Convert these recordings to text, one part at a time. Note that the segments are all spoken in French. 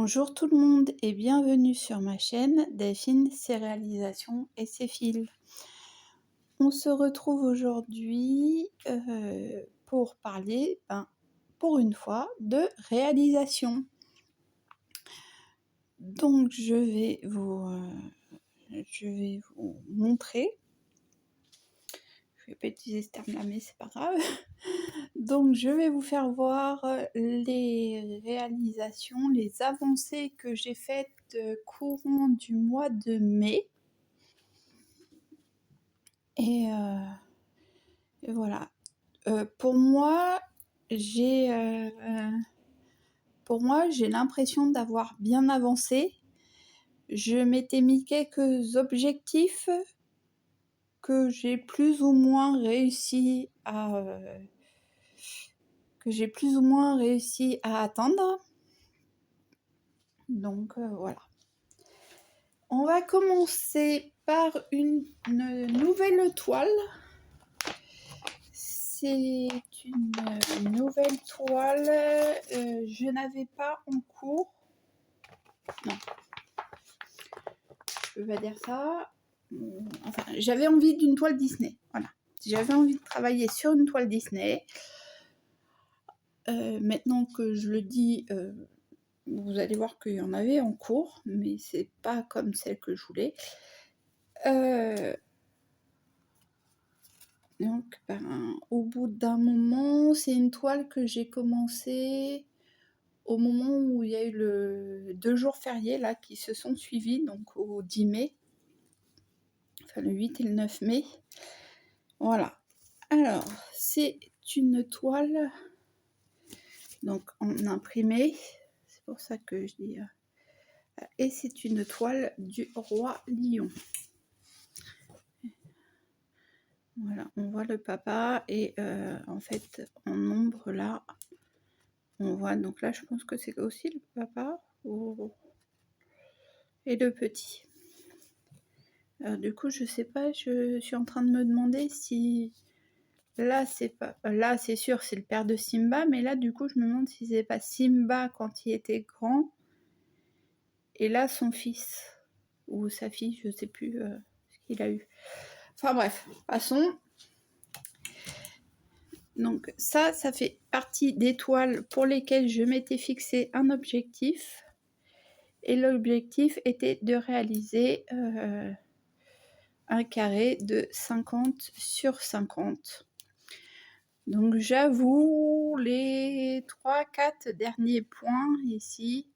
Bonjour tout le monde et bienvenue sur ma chaîne Delphine, ses réalisations et ses fils. On se retrouve aujourd'hui pour parler, pour une fois, de réalisation. Donc je vais vous montrer. Je vais pas utiliser ce terme-là, mais c'est pas grave. Donc je vais vous faire voir les réalisations, les avancées que j'ai faites courant du mois de mai. Et voilà. Pour moi, j'ai l'impression d'avoir bien avancé. Je m'étais mis quelques objectifs que j'ai plus ou moins réussi à atteindre. Donc voilà. On va commencer par une nouvelle toile. C'est une nouvelle toile. Je n'avais pas en cours. Non. Je peux pas dire ça. Enfin, j'avais envie d'une toile Disney. Voilà. J'avais envie de travailler sur une toile Disney. Maintenant que je le dis, vous allez voir qu'il y en avait en cours, mais c'est pas comme celle que je voulais. Donc, au bout d'un moment, c'est une toile que j'ai commencé au moment où il y a eu le 2 jours fériés là, qui se sont suivis, donc au 10 mai, enfin le 8 et le 9 mai. Voilà. Alors, c'est une toile donc en imprimé, c'est pour ça que je dis... et c'est une toile du roi lion. Voilà, on voit le papa et en fait en ombre là, on voit, donc là je pense que c'est aussi le papa et le petit. Alors, du coup je sais pas, je suis en train de me demander si là c'est pas, là c'est sûr c'est le père de Simba, mais là du coup je me demande si c'est pas Simba quand il était grand et là son fils ou sa fille, je sais plus ce qu'il a eu. Enfin bref, passons. Donc ça fait partie des toiles pour lesquelles je m'étais fixé un objectif. Et l'objectif était de réaliser un carré de 50 sur 50. Donc j'avoue, les 3-4 derniers points ici,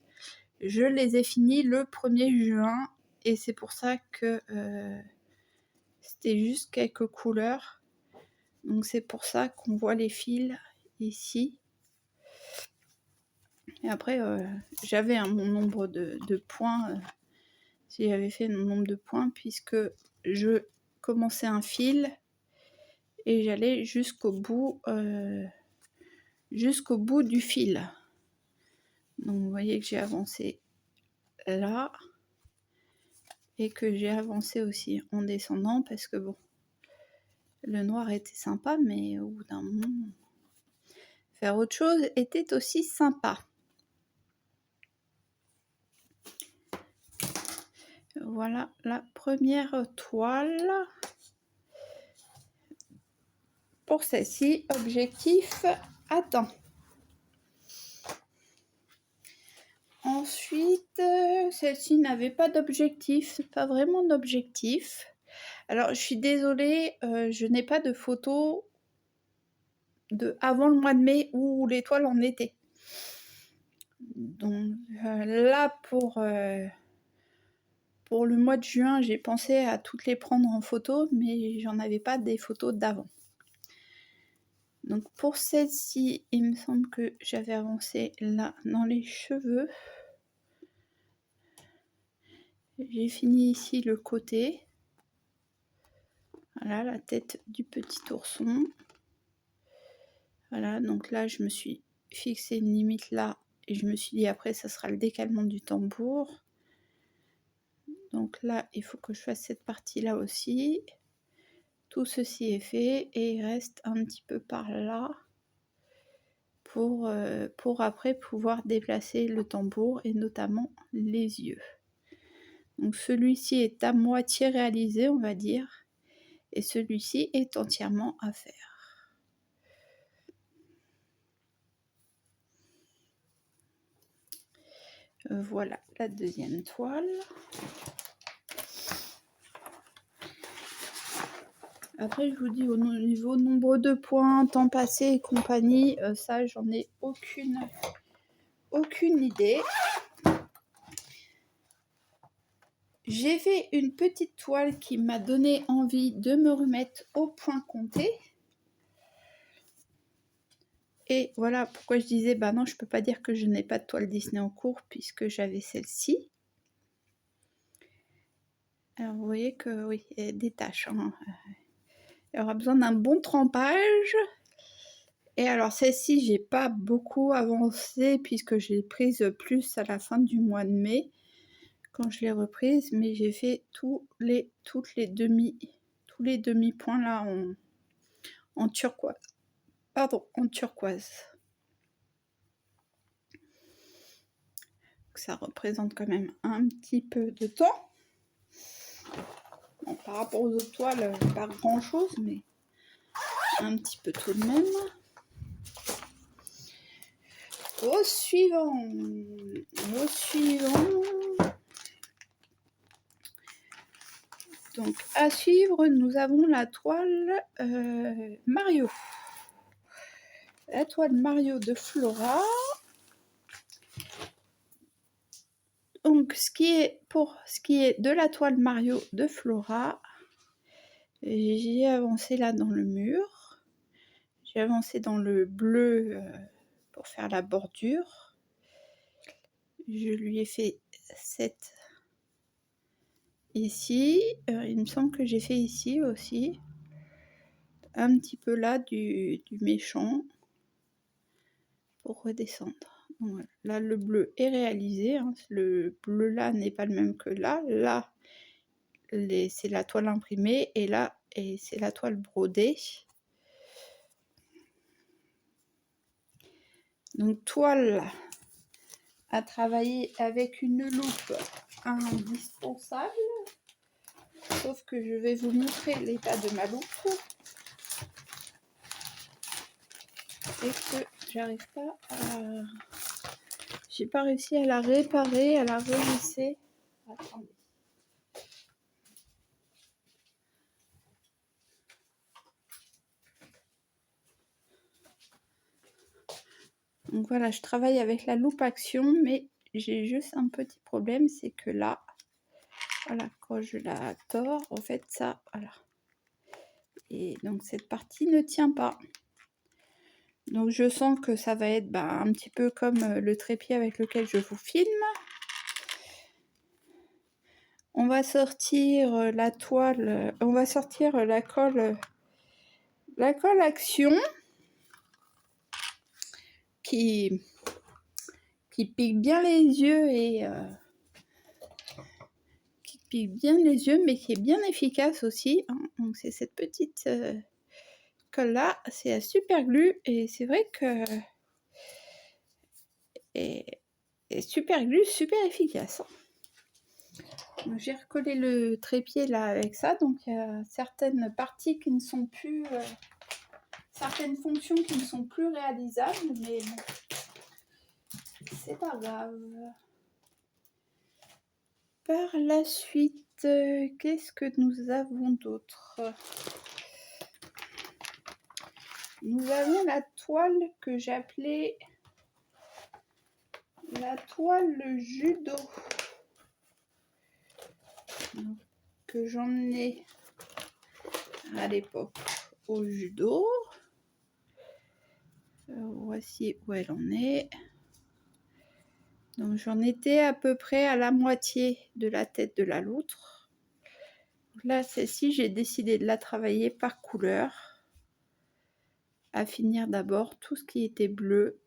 je les ai finis le 1er juin. Et c'est pour ça que c'était juste quelques couleurs. Donc c'est pour ça qu'on voit les fils ici. Et après, j'avais mon nombre de points, si j'avais fait mon nombre de points, puisque je commençais un fil et j'allais jusqu'au bout du fil. Donc vous voyez que j'ai avancé là et que j'ai avancé aussi en descendant, parce que bon, le noir était sympa, mais au bout d'un moment, faire autre chose était aussi sympa. Voilà la première toile. Pour celle-ci, objectif atteint. Ensuite, celle-ci n'avait pas d'objectif, pas vraiment d'objectif. Alors, je suis désolée, je n'ai pas de photo de avant le mois de mai où l'étoile en était. Donc là, pour le mois de juin, j'ai pensé à toutes les prendre en photo, mais j'en avais pas des photos d'avant. Donc pour celle-ci, il me semble que j'avais avancé là dans les cheveux. J'ai fini ici le côté. Voilà la tête du petit ourson. Voilà, donc là je me suis fixé une limite là et je me suis dit après ça sera le décalement du tambour. Donc là il faut que je fasse cette partie là aussi. Tout ceci est fait et il reste un petit peu par là pour après pouvoir déplacer le tambour et notamment les yeux. Donc celui-ci est à moitié réalisé, on va dire, et celui-ci est entièrement à faire. Voilà la deuxième toile. Après, je vous dis, au niveau nombre de points, temps passé et compagnie, ça, j'en ai aucune idée. J'ai fait une petite toile qui m'a donné envie de me remettre au point compté. Et voilà pourquoi je disais, bah non, je peux pas dire que je n'ai pas de toile Disney en cours, puisque j'avais celle-ci. Alors, vous voyez que, oui, il y a des taches, hein. Il y aura besoin d'un bon trempage. Et alors celle-ci, j'ai pas beaucoup avancé puisque je l'ai prise plus à la fin du mois de mai quand je l'ai reprise, mais j'ai fait tous les demi-points là en turquoise. Pardon, en turquoise. Donc, ça représente quand même un petit peu de temps. Bon, par rapport aux autres toiles, pas grand chose, mais un petit peu tout de même. Au suivant. Donc à suivre, nous avons la toile Mario. La toile Mario de Flora. Donc pour ce qui est de la toile Mario de Flora, j'ai avancé là dans le mur. J'ai avancé dans le bleu pour faire la bordure. Je lui ai fait cette ici. Il me semble que j'ai fait ici aussi. Un petit peu là du méchant pour redescendre. Voilà. Là, le bleu est réalisé. Hein. Le bleu là n'est pas le même que là. Là, c'est la toile imprimée et là, c'est la toile brodée. Donc, toile à travailler avec une loupe indispensable. Sauf que je vais vous montrer l'état de ma loupe. Et que j'arrive pas à... J'ai pas réussi à la réparer, à la revisser. Attendez. Donc voilà, je travaille avec la loupe action, mais j'ai juste un petit problème, c'est que là, voilà, quand je la tords, en fait, ça, voilà. Et donc cette partie ne tient pas. Donc je sens que ça va être un petit peu comme le trépied avec lequel je vous filme. On va sortir la toile, on va sortir la colle action qui pique bien les yeux et qui pique bien les yeux, mais qui est bien efficace aussi. Hein. Donc c'est cette petite colle là, c'est la super glue et c'est vrai que et super glue, super efficace. J'ai recollé le trépied là avec ça, donc il y a certaines parties qui ne sont plus, certaines fonctions qui ne sont plus réalisables, mais bon, c'est pas grave. Par la suite, qu'est-ce que nous avons d'autre? Nous avons la toile que j'appelais la toile judo. Donc, que j'emmenais à l'époque au judo. Voici où elle en est. Donc j'en étais à peu près à la moitié de la tête de la loutre. Là, celle-ci, j'ai décidé de la travailler par couleur. À finir d'abord tout ce qui était bleu,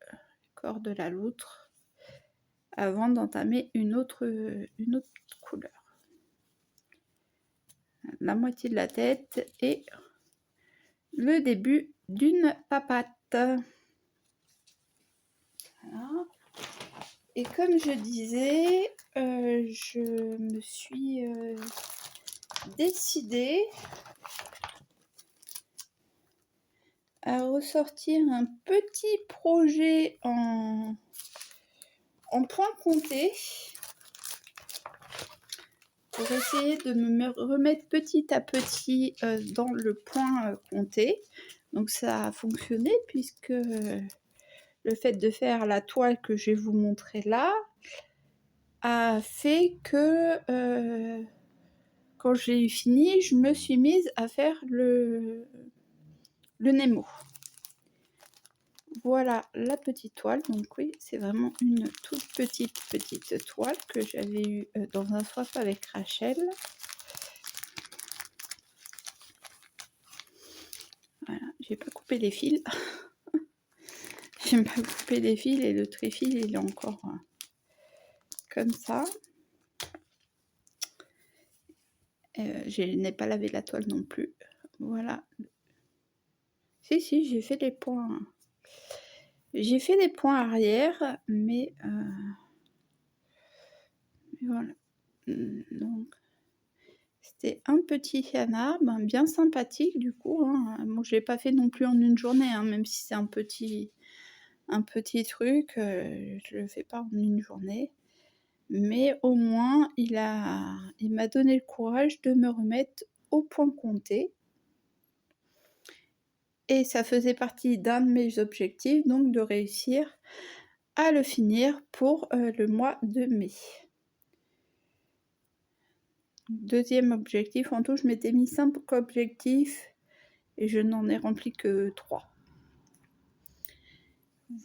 corps de la loutre, avant d'entamer une autre couleur. La moitié de la tête et le début d'une papate. Et comme je disais, je me suis décidée à ressortir un petit projet en point compté pour essayer de me remettre petit à petit dans le point compté. Donc ça a fonctionné puisque le fait de faire la toile que je vais vous montrer là a fait que quand j'ai eu fini, je me suis mise à faire le Nemo. Voilà la petite toile. Donc oui, c'est vraiment une toute petite toile que j'avais eue dans un swap avec Rachel. Voilà, j'ai pas coupé les fils. J'ai pas coupé les fils et le tréfil il est encore comme ça. Je n'ai pas lavé la toile non plus. Voilà. Si, j'ai fait les points. J'ai fait les points arrière, mais voilà. Donc, c'était un petit canard, bien sympathique du coup. Hein. Bon, je l'ai pas fait non plus en une journée, hein, même si c'est un petit truc, je le fais pas en une journée. Mais au moins, il m'a donné le courage de me remettre au point compté. Et ça faisait partie d'un de mes objectifs, donc de réussir à le finir pour le mois de mai. Deuxième objectif, en tout je m'étais mis 5 objectifs et je n'en ai rempli que 3.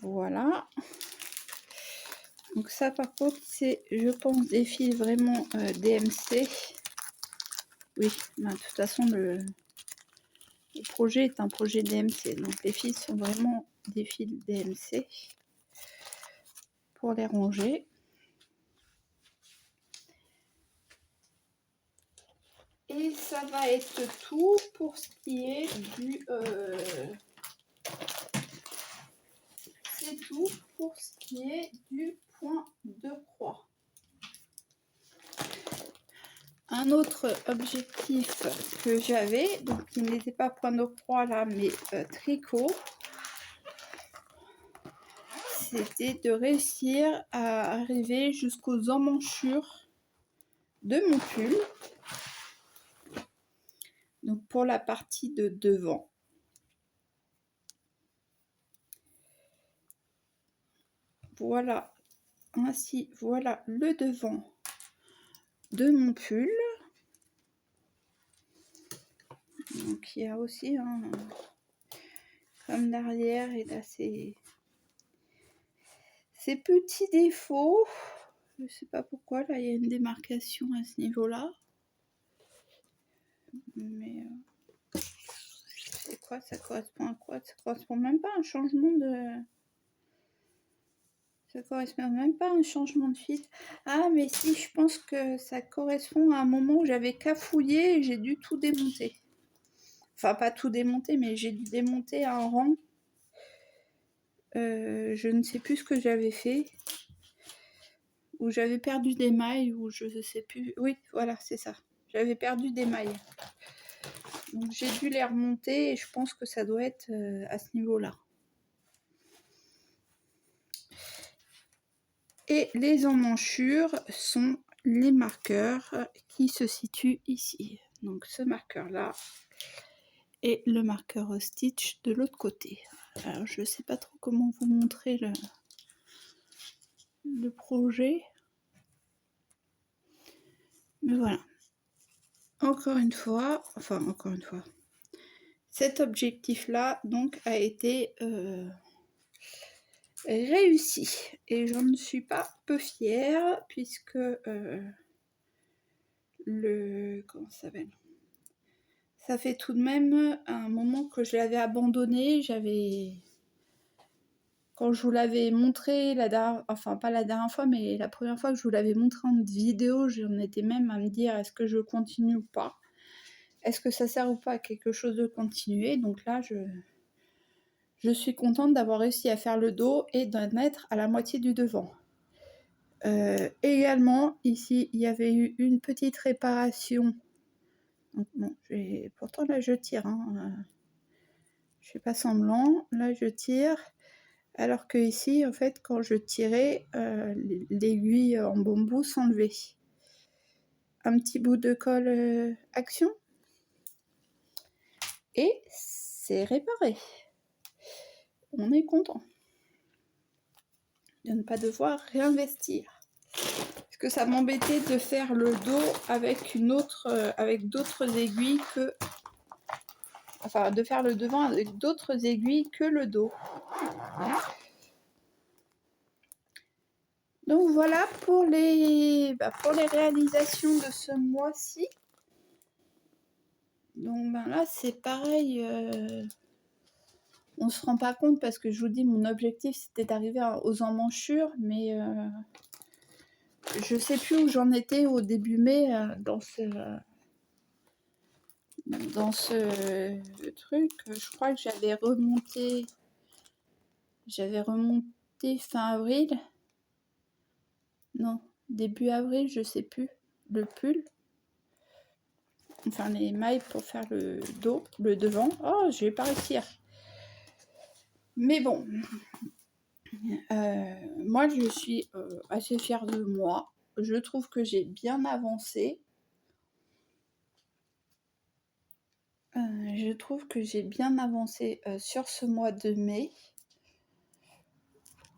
Voilà. Donc ça par contre c'est, je pense, des fils vraiment DMC. Oui, de toute façon le projet est un projet DMC, donc les fils sont vraiment des fils DMC pour les ranger. Et ça va être tout pour ce qui est du... c'est tout pour ce qui est du point de croix. Un autre objectif que j'avais, donc qui n'était pas point de croix là, mais tricot, c'était de réussir à arriver jusqu'aux emmanchures de mon pull. Donc pour la partie de devant. Voilà, ainsi, voilà le devant de mon pull. Donc il y a aussi un... comme l'arrière, il a ses petits défauts. Je ne sais pas pourquoi, là il y a une démarcation à ce niveau-là. Mais c'est quoi? Ça correspond à quoi? Ça correspond même pas à un changement de... Ça correspond même pas à un changement de fil. Ah mais si, je pense que ça correspond à un moment où j'avais cafouillé et j'ai dû tout démonter. Enfin pas tout démonter, mais j'ai dû démonter un rang. Je ne sais plus ce que j'avais fait. Ou j'avais perdu des mailles, ou je ne sais plus. Oui, voilà, c'est ça. J'avais perdu des mailles. Donc j'ai dû les remonter et je pense que ça doit être à ce niveau-là. Et les emmanchures sont les marqueurs qui se situent ici. Donc ce marqueur-là et le marqueur stitch de l'autre côté. Alors je ne sais pas trop comment vous montrer le projet. Mais voilà. Encore une fois, cet objectif-là donc a été réussi et j'en suis pas peu fière puisque comment ça s'appelle, ça fait tout de même un moment que je l'avais abandonné. Quand je vous l'avais montré pas la dernière fois, mais la première fois que je vous l'avais montré en vidéo, j'en étais même à me dire est-ce que je continue ou pas, est-ce que ça sert ou pas à quelque chose de continuer. Donc là je suis contente d'avoir réussi à faire le dos et d'en être à la moitié du devant. Également, ici, il y avait eu une petite réparation. Donc bon, pourtant là je tire, hein, je fais pas semblant. Là je tire, alors que ici, en fait, quand je tirais, l'aiguille en bambou s'enlevait. Un petit bout de colle action. Et c'est réparé. On est content de ne pas devoir réinvestir. Parce que ça m'embêtait de faire le dos avec avec d'autres aiguilles que... Enfin, de faire le devant avec d'autres aiguilles que le dos. Donc voilà pour les réalisations de ce mois-ci. Donc là, c'est pareil. On se rend pas compte parce que je vous dis, mon objectif, c'était d'arriver aux emmanchures. Mais je sais plus où j'en étais au début mai dans ce truc. Je crois que j'avais remonté fin avril. Non, début avril, je sais plus. Le pull. Enfin, les mailles pour faire le dos, le devant. Oh, je vais pas réussir. Mais bon. Moi, je suis assez fière de moi. Je trouve que j'ai bien avancé. Je trouve que j'ai bien avancé sur ce mois de mai.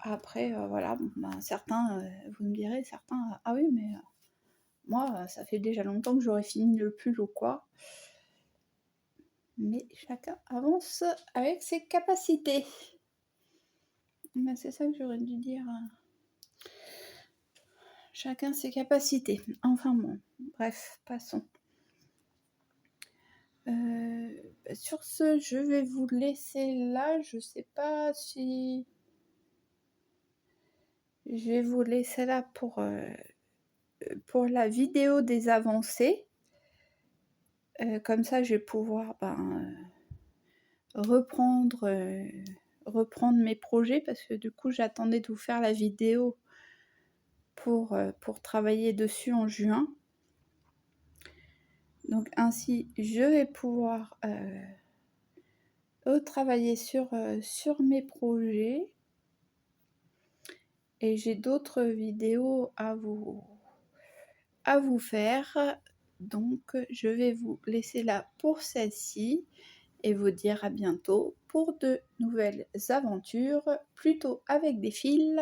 Après, voilà, certains, vous me direz, certains, ah oui, mais moi, ça fait déjà longtemps que j'aurais fini le pull ou quoi. Mais chacun avance avec ses capacités. Ben, c'est ça que j'aurais dû dire. Chacun ses capacités. Enfin bon, bref, passons. Sur ce, je vais vous laisser là. Je sais pas si... Je vais vous laisser là pour la vidéo des avancées. Comme ça, je vais pouvoir reprendre mes projets parce que du coup, j'attendais de vous faire la vidéo pour travailler dessus en juin. Donc ainsi, je vais pouvoir travailler sur mes projets. Et j'ai d'autres vidéos à vous faire. Donc je vais vous laisser là pour celle-ci et vous dire à bientôt pour de nouvelles aventures, plutôt avec des fils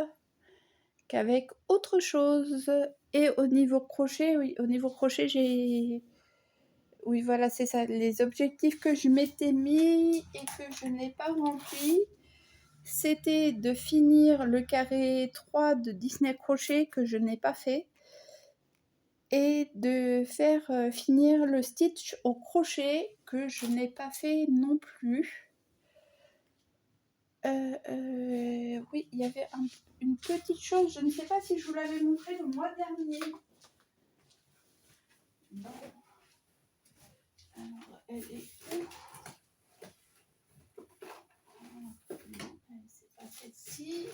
qu'avec autre chose. Et au niveau crochet, oui, au niveau crochet, j'ai... Oui, voilà, c'est ça, les objectifs que je m'étais mis et que je n'ai pas remplis. C'était de finir le carré 3 de Disney Crochet que je n'ai pas fait et de faire finir le stitch au crochet que je n'ai pas fait non plus. Oui, il y avait une petite chose, je ne sais pas si je vous l'avais montré le mois dernier. Bon. Alors, elle est où? Non, c'est pas celle-ci.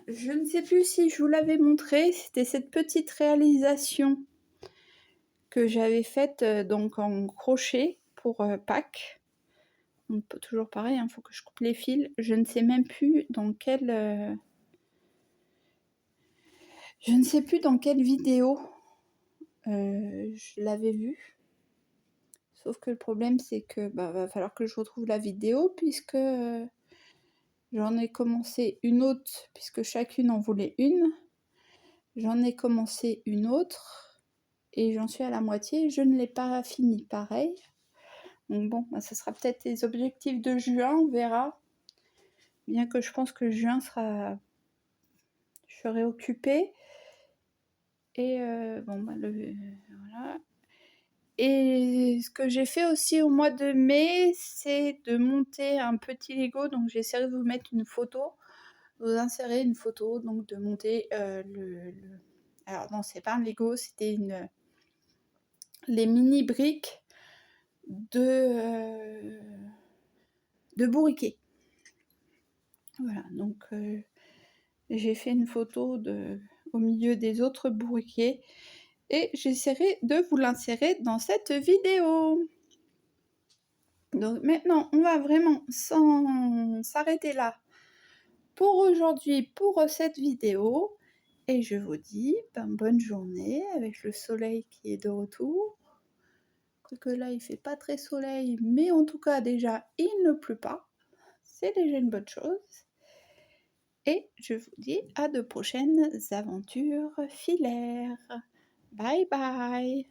Je ne sais plus si je vous l'avais montré, c'était cette petite réalisation que j'avais faite donc en crochet pour Pâques. Donc, toujours pareil, il faut que je coupe les fils. Je ne sais même plus dans quelle... Je ne sais plus dans quelle vidéo je l'avais vue. Sauf que le problème, c'est que va falloir que je retrouve la vidéo puisque j'en ai commencé une autre, puisque chacune en voulait une. J'en ai commencé une autre et j'en suis à la moitié. Je ne l'ai pas fini pareil. Donc bon, ça sera peut-être les objectifs de juin, on verra. Bien que je pense que juin sera... Je serai occupée. Et bon, voilà. Et ce que j'ai fait aussi au mois de mai, c'est de monter un petit Lego. Donc j'essaierai de vous mettre une photo, vous insérer une photo, donc de monter Alors non, c'est pas un Lego, c'était les mini briques de bourriquet. Voilà, donc j'ai fait une photo au milieu des autres bourriquets et j'essaierai de vous l'insérer dans cette vidéo. Donc maintenant, on va vraiment s'arrêter là pour aujourd'hui, pour cette vidéo. Et je vous dis bonne journée avec le soleil qui est de retour. Quoique là, il fait pas très soleil, mais en tout cas, déjà, il ne pleut pas. C'est déjà une bonne chose. Et je vous dis à de prochaines aventures filaires. Bye bye!